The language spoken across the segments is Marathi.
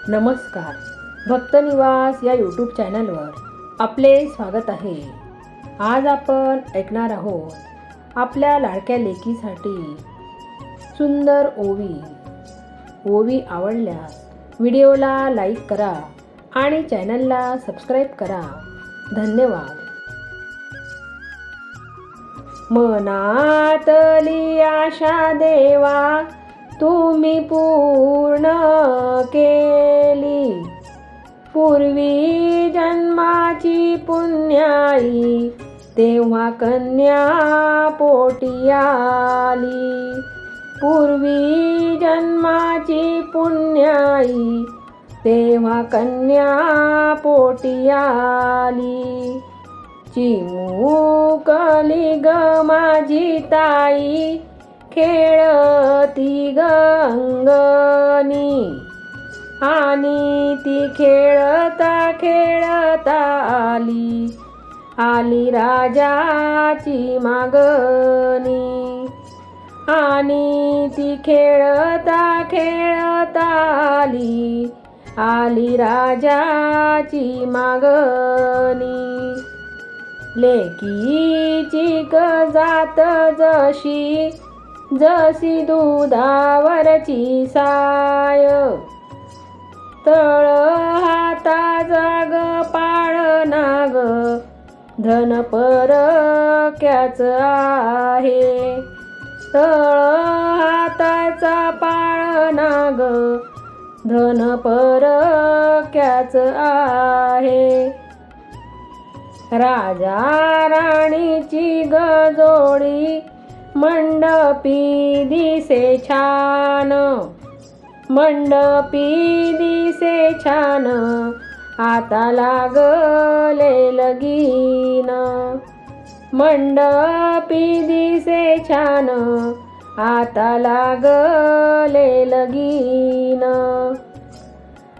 नमस्कार. भक्तनिवास या यूट्यूब चॅनलवर आपले स्वागत आहे. आज आपण ऐकणार आहोत आपल्या लाडक्या लेकीसाठी सुंदर ओवी. ओवी आवडल्यास व्हिडिओला लाईक करा आणि चॅनलला सबस्क्राईब करा. धन्यवाद. मनातली आशा देवा तुम्ही पूर्ण केली. पूर्वी जन्माची पुण्याई तेव्हा कन्या पोटी आली. पूर्वी जन्माची पुण्याई तेव्हा कन्या पोटी आली. चिमुकली ग माझी ताई खेळती ग अंगणी. आणि ती खेळता खेळता आली राजाची मागणी. आणि ती खेळता खेळता आली राजाची मागणी. लेकीची ग जात जशी जशी दुधावरची साय. तळ हाता जाग पाळणा ग धन परक्याच आहे. तळ हाताचा पाळणा ग धन परक्याच आहे. राजा राणीची ग जोडी मंडपी दिसे छान. मंडपी दिसे छान आता लागले लगीन. मंडपी दिसे छान आता लागले लगीन.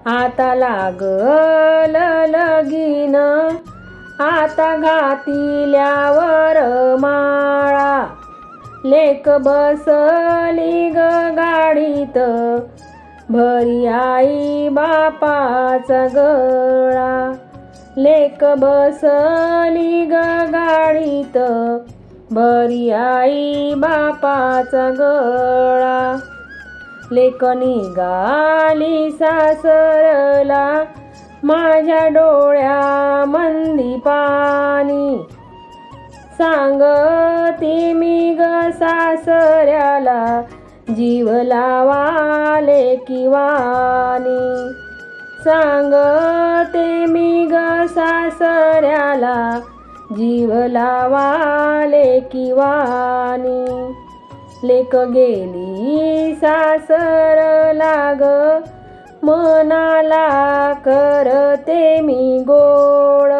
आता लागल लगीन आता घातिल्यावर माळा. लेक बसली ग गाडीत भरी आई बापाचा गळा. लेक बसली ग गाडीत भरी आई बापाचा गळा. लेक निघाली सासरला माझ्या डोळ्यामंदी पाणी. सांगती मी ग सासऱ्याला जीव लावा लेकीवानी. सांगते मी ग सासऱ्याला जीव लावा लेकीवानी. लेक गेली सासरला ग मनाला करते मी गोड.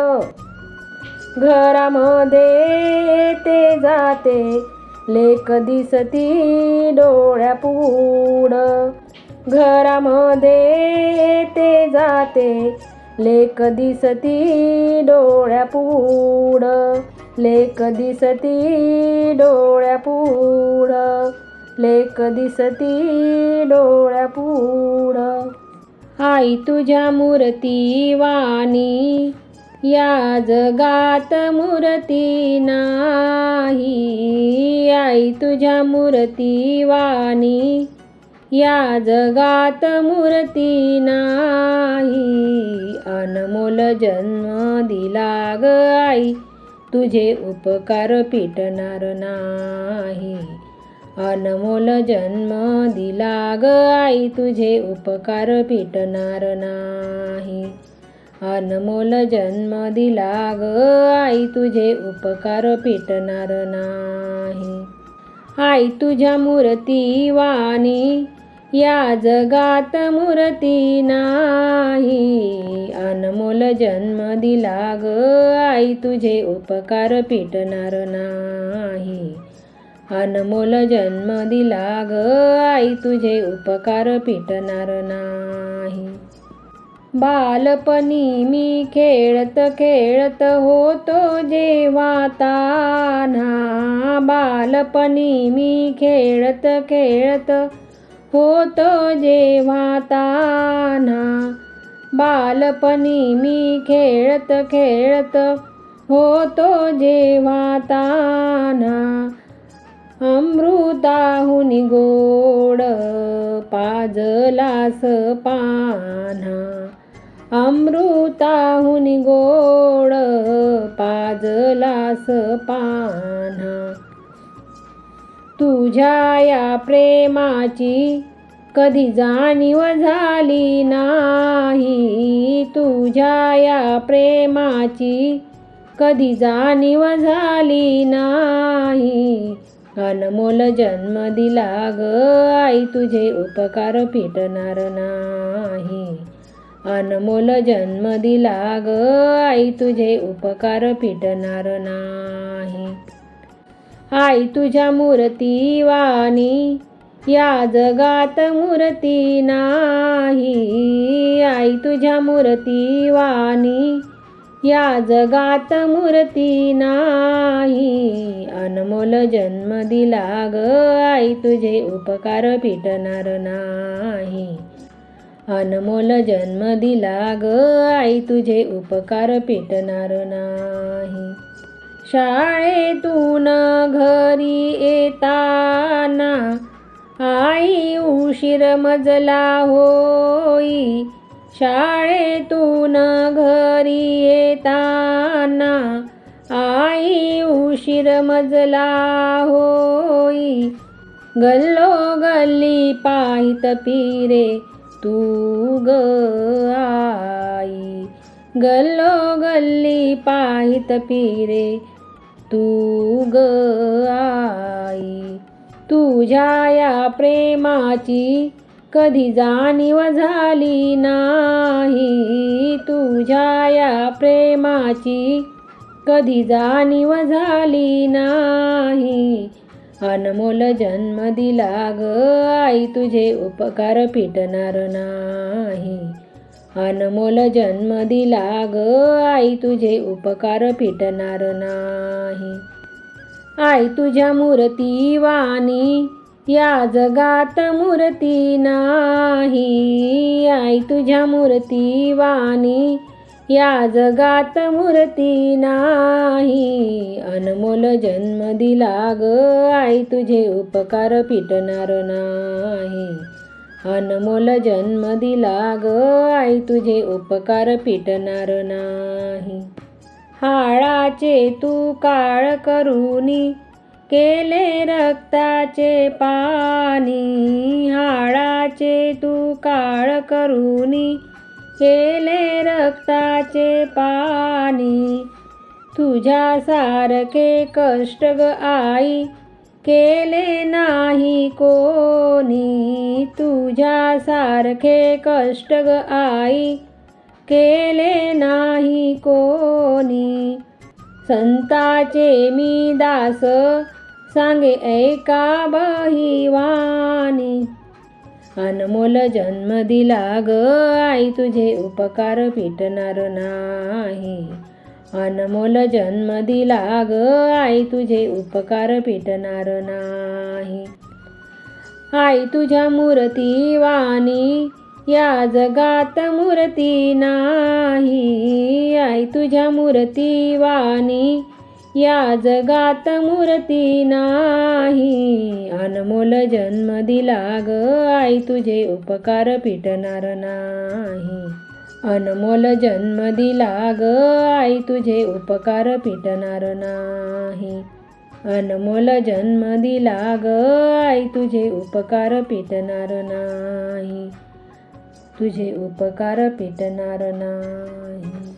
घरामध्ये ते जाते लेक दिसती डोळ्यापुढं. घरामध्ये ते जाते लेक दिसती डोळ्यापुढं. लेक दिसती डोळ्यापुढं. लेक दिसती डोळ्यापुढं. आई तुझ्या मूर्ती वाणी या जगात मूर्ती नाही. आई तुझ्या मूर्ती वाणी या जगात मूर्ती नाही. अनमोल जन्म दिला ग आई तुझे उपकार फिटणार नाही. अनमोल जन्म दिला ग आई तुझे उपकार फिटणार नाही. अनमोल जन्म दिला ग आई तुझे उपकार फिटणार नाही. आई तुझ्या मूर्ती वाणी या जगात मूर्ती नाही. अनमोल जन्म दिला ग आई तुझे उपकार फिटणार नाही. अनमोल जन्म दिला ग आई तुझे उपकार फिटणार नाही. बालपणी मी खेळत खेळत होतो जेव्हा तान्हा. बालपणी मी खेळत खेळत होतो जेव्हा तान्हा. बालपणी मी खेळत खेळत होतो जेव्हा तान्हा. अमृताहुन गोड पाजलास पान्हा. अमृताहुन गोड पाजलास पान्हा. तुझ्या या प्रेमाची कधी जाणीव झाली नाही. तुझ्या या प्रेमाची कधी जाणीव झाली नाही. अनमोल जन्म दिला ग आई, तुझे उपकार फिटणार नाही. अनमोल जन्म दिला ग आई, तुझे उपकार फिटणार नाही. आई तुझ्या मूर्ती वाणी या जगात मूर्ती नाही. आई तुझ्या मूर्ती वाणी या जगात मूर्ती नाही. अनमोल जन्म दिला ग आई, तुझे उपकार फिटणार नाही. अनमोल जन्म दिला ग आई, तुझे उपकार फिटणार नाही. शाळेतून घरी येताना आई उशीर मजला होई. शाळेतून घरी येताना आई उशीर मजला होई. गल्लोगल्ली पाहित फिरे तू ग आई. गल्लोगल्ली पाहित फिरे तू ग आई. तुझ्या या प्रेमाची कधी जाणीव झाली नाही. तुझ्या या प्रेमाची कधी जाणीव झाली नाही. अनमोल जन्म दिला ग आई, तुझे उपकार फिटणार नाही. अनमोल जन्म दिला ग आई, तुझे उपकार फिटणार नाही. आई तुझ्या मूर्ती वाणी या जगात मूर्ती नाही. आई तुझ्या मूर्ती वाणी या जगात मूर्ती नाही. अनमोल जन्म दिला ग आई, तुझे उपकार फिटणार नाही. अनमोल जन्म दिला ग आई, तुझे उपकार फिटणार नाही. हाडाचे तू काळ करुनी केले रक्ताचे पाणी. हाडाचे तू काळ करुनी केले रक्ताचे पाणी. तुझ्यासारखे कष्ट ग आई केले नाही कोणी. तुझ्यासारखे कष्ट ग आई केले नाही कोणी. संताचे मी दास सांगे ऐका बहिवानी. अनमोल जन्म दिला ग आई, तुझे उपकार फिटणार नाही. अनमोल जन्म दिला ग आई, तुझे उपकार फिटणार नाही. आई तुझ्या मूर्ती वाणी या जगात मूर्ती नाही. आई तुझ्या मूर्ती वाणी या जगात मूर्ती नाही. अनमोल जन्म दिला ग आई, तुझे उपकार फिटणार नाही. अनमोल जन्म दिला ग आई, तुझे उपकार फिटणार नाही. अनमोल जन्म दिला ग आई, तुझे उपकार फिटणार नाही. तुझे उपकार फिटणार नाही.